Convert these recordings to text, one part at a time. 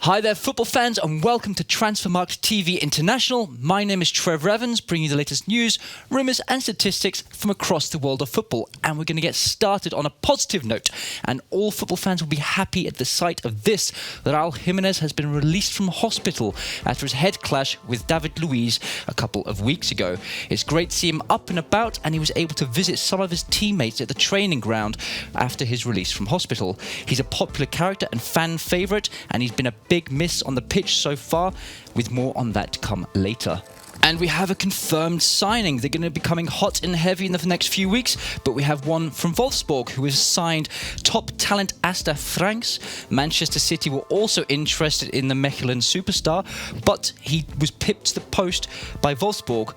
Hi there, football fans, and welcome to Transfermarkt TV International. My name is Trevor Evans, bringing you the latest news, rumours and statistics from across the world of football. And we're going to get started on a positive note. And all football fans will be happy at the sight of this. Raúl Jiménez has been released from hospital after his head clash with David Luiz a couple of weeks ago. It's great to see him up and about, and he was able to visit some of his teammates at the training ground after his release from hospital. He's a popular character and fan favourite, and he's been a big miss on the pitch so far, with more on that to come later. And we have a confirmed signing. They're going to be coming hot and heavy in the next few weeks, but we have one from Wolfsburg who has signed top talent Asta Franks. Manchester City were also interested in the Mechelen superstar, but he was pipped to the post by Wolfsburg.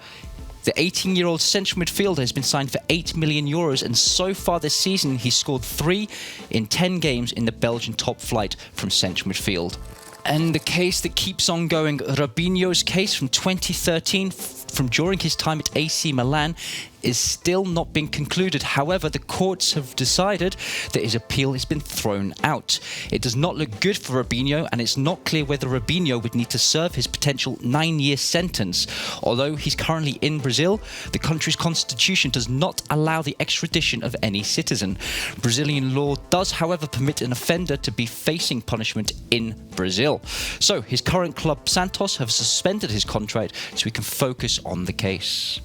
The 18-year-old central midfielder has been signed for €8 million, and so far this season he's scored 3 in 10 games in the Belgian top flight from central midfield. And the case that keeps on going, Robinho's case from 2013, from during his time at AC Milan, is still not being concluded. However, the courts have decided that his appeal has been thrown out. It does not look good for Robinho, and it's not clear whether Robinho would need to serve his potential 9-year sentence. Although he's currently in Brazil, the country's constitution does not allow the extradition of any citizen. Brazilian law does, however, permit an offender to be facing punishment in Brazil. So his current club, Santos, have suspended his contract so he can focus on the case.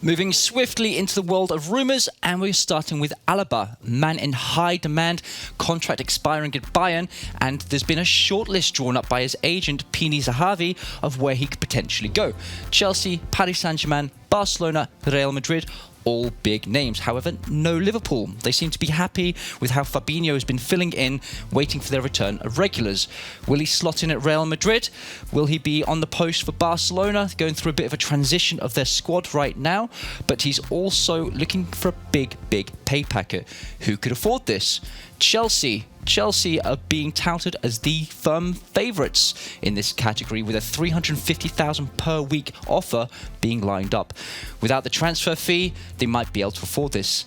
Moving swiftly into the world of rumours, and we're starting with Alaba, man in high demand, contract expiring at Bayern, and there's been a shortlist drawn up by his agent Pini Zahavi of where he could potentially go. Chelsea, Paris Saint-Germain, Barcelona, Real Madrid, all big names. However, no Liverpool. They seem to be happy with how Fabinho has been filling in, waiting for their return of regulars. Will he slot in at Real Madrid? Will he be on the post for Barcelona, going through a bit of a transition of their squad right now? But he's also looking for a big pay packet. Who could afford this? Chelsea are being touted as the firm favourites in this category, with a $350,000 per week offer being lined up. Without the transfer fee, they might be able to afford this.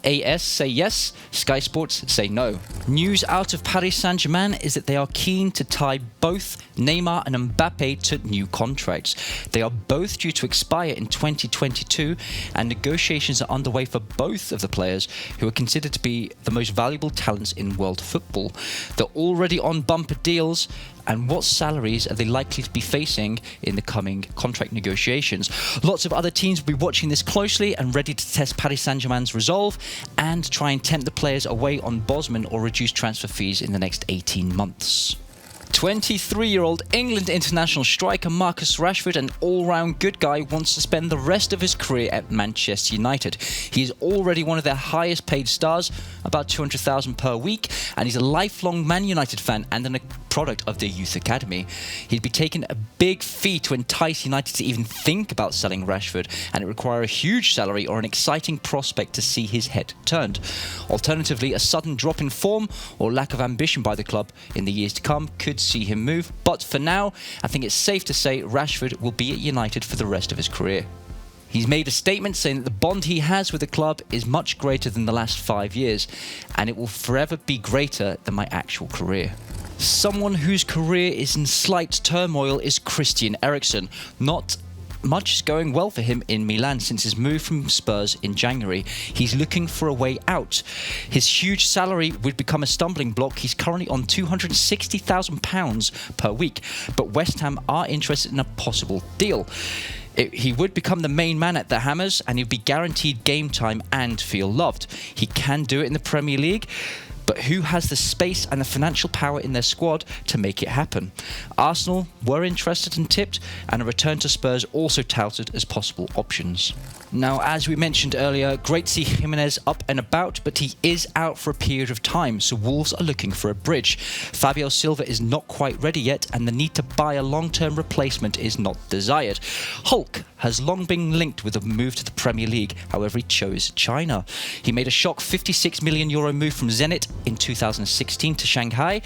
AS say yes, Sky Sports say no. News out of Paris Saint-Germain is that they are keen to tie both Neymar and Mbappe to new contracts. They are both due to expire in 2022, and negotiations are underway for both of the players, who are considered to be the most valuable talents in world football. They're already on bumper deals, and what salaries are they likely to be facing in the coming contract negotiations? Lots of other teams will be watching this closely and ready to test Paris Saint-Germain's resolve and try and tempt the players away on Bosman or reduce transfer fees in the next 18 months. 23-year-old England international striker Marcus Rashford, an all-round good guy, wants to spend the rest of his career at Manchester United. He is already one of their highest paid stars, about $200,000 per week, and he's a lifelong Man United fan and a product of their youth academy. He'd be taking a big fee to entice United to even think about selling Rashford, and it would require a huge salary or an exciting prospect to see his head turned. Alternatively, a sudden drop in form or lack of ambition by the club in the years to come could see him move, but for now, I think it's safe to say Rashford will be at United for the rest of his career. He's made a statement saying that the bond he has with the club is much greater than the last 5 years, and it will forever be greater than my actual career. Someone whose career is in slight turmoil is Christian Eriksen. Not much is going well for him in Milan since his move from Spurs in January. He's looking for a way out. His huge salary would become a stumbling block. He's currently on £260,000 per week, but West Ham are interested in a possible deal. He would become the main man at the Hammers, and he'd be guaranteed game time and feel loved. He can do it in the Premier League, but who has the space and the financial power in their squad to make it happen? Arsenal were interested and tipped, and a return to Spurs also touted as possible options. Now, as we mentioned earlier, great to see Jimenez up and about, but he is out for a period of time, so Wolves are looking for a bridge. Fabio Silva is not quite ready yet, and the need to buy a long-term replacement is not desired. Hulk has long been linked with a move to the Premier League, however he chose China. He made a shock €56 million move from Zenit in 2016 to Shanghai,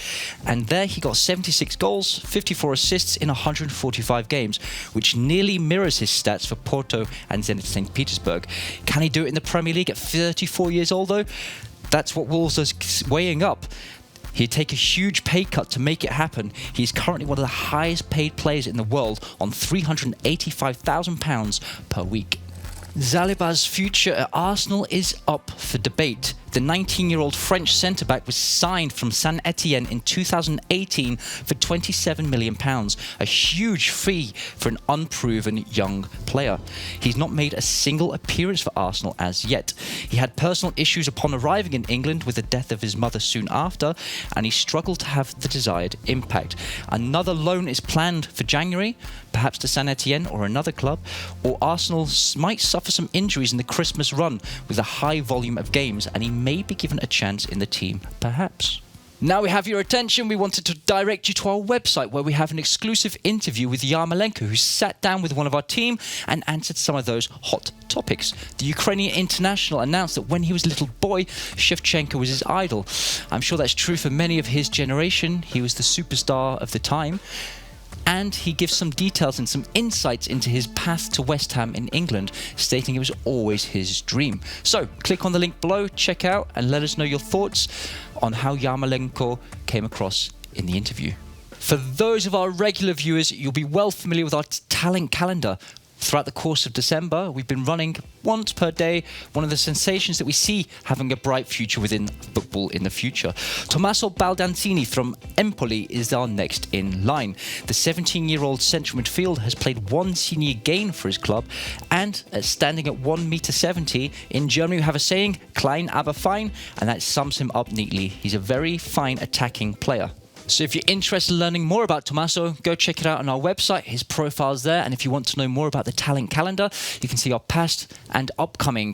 and there he got 76 goals, 54 assists in 145 games, which nearly mirrors his stats for Porto and Zenit St. Petersburg. Can he do it in the Premier League at 34 years old though? That's what Wolves is weighing up. He'd take a huge pay cut to make it happen. He's currently one of the highest paid players in the world on £385,000 per week. Zaliba's future at Arsenal is up for debate. The 19-year-old French centre-back was signed from Saint-Etienne in 2018 for £27 million, a huge fee for an unproven young player. He's not made a single appearance for Arsenal as yet. He had personal issues upon arriving in England with the death of his mother soon after, and he struggled to have the desired impact. Another loan is planned for January, perhaps to Saint-Etienne or another club, or Arsenal might suffer some injuries in the Christmas run with a high volume of games, and he may be given a chance in the team, perhaps. Now we have your attention, we wanted to direct you to our website where we have an exclusive interview with Yarmolenko, who sat down with one of our team and answered some of those hot topics. The Ukrainian international announced that when he was a little boy, Shevchenko was his idol. I'm sure that's true for many of his generation. He was the superstar of the time. And he gives some details and some insights into his path to West Ham in England, stating it was always his dream. So, click on the link below, check out, and let us know your thoughts on how Yarmolenko came across in the interview. For those of our regular viewers, you'll be well familiar with our talent calendar. Throughout the course of December, we've been running once per day one of the sensations that we see having a bright future within football in the future. Tommaso Baldanzini from Empoli is our next in line. The 17-year-old central midfield has played one senior game for his club, and standing at 1.70 m, in Germany we have a saying, klein aber fein, and that sums him up neatly. He's a very fine attacking player. So if you're interested in learning more about Tommaso, go check it out on our website. His profile's there. And if you want to know more about the talent calendar, you can see our past and upcoming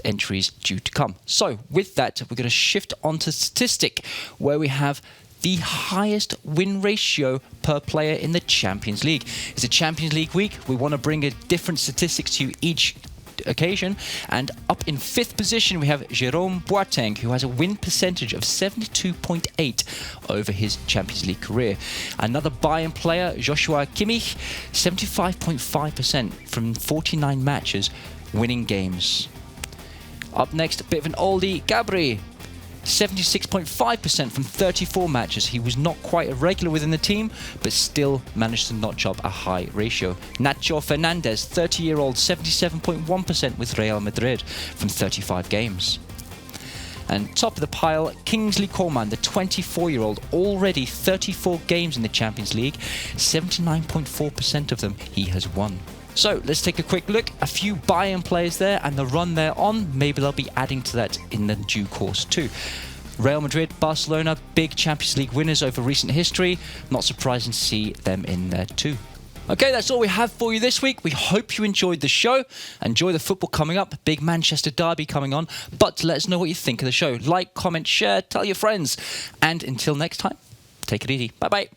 entries due to come. So with that, we're going to shift on to statistic, where we have the highest win ratio per player in the Champions League. It's a Champions League week. We want to bring a different statistics to each occasion, and up in 5th position we have Jerome Boateng, who has a win percentage of 72.8 over his Champions League career. Another Bayern player, Joshua Kimmich, 75.5% from 49 matches winning games. Up next, a bit of an oldie, Gabri, 76.5% from 34 matches. He was not quite a regular within the team, but still managed to notch up a high ratio. Nacho Fernandez, 30-year-old, 77.1% with Real Madrid from 35 games. And top of the pile, Kingsley Coman, the 24-year-old, already 34 games in the Champions League, 79.4% of them he has won. So let's take a quick look. A few Bayern players there and the run they're on. Maybe they'll be adding to that in the due course too. Real Madrid, Barcelona, big Champions League winners over recent history. Not surprising to see them in there too. Okay, that's all we have for you this week. We hope you enjoyed the show. Enjoy the football coming up. Big Manchester derby coming on. But let us know what you think of the show. Like, comment, share, tell your friends. And until next time, take it easy. Bye-bye.